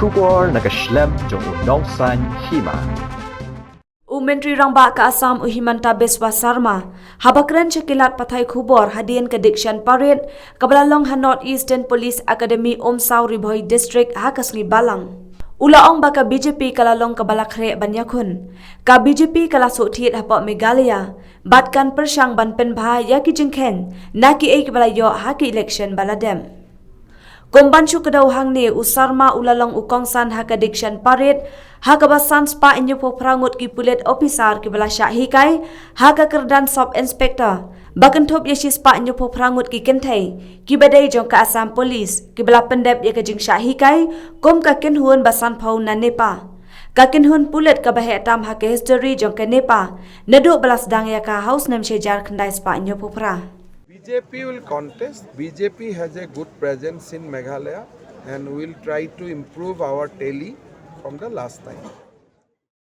Shubor nagaslem jong unongsan Hima. Menteri Rangba ke Assam Himanta Beswa Sarma habakran cekilat pathai khubor hadian ke Dikshan Parade kebelalong ha North Eastern Police Academy Omsau Ribhoi District ha kasli Balang. Ulaong baka BJP kalalong kebala Khreh ban Ïakhun. Ka BJP kala Suhthied hapok Meghalaya. Batkan persyang ban penbha yaki jengken naki ei kebala yo haki election baladem. Kombanshu kedau hang ni Sarma ulalong ukongsan ha ke Dikshan Parade ha kebasan spa inyo po prangut ki pulit officer ki bala syahikai ha ke kerdan sub inspector bakan thop yeshi spa inyo po prangut ki kentai ki badai jong ka Assam Police ki bala pendep ye ke jing syahikai kom ka kenhun basan phau na nepa ka kenhun pulit ka bahe tam ha ke history jong ke nepa neduk bala sedang ya ka house nem shejar khandai spa inyo po pra. BJP will contest. BJP has a good presence in Meghalaya and will try to improve our tally from the last time.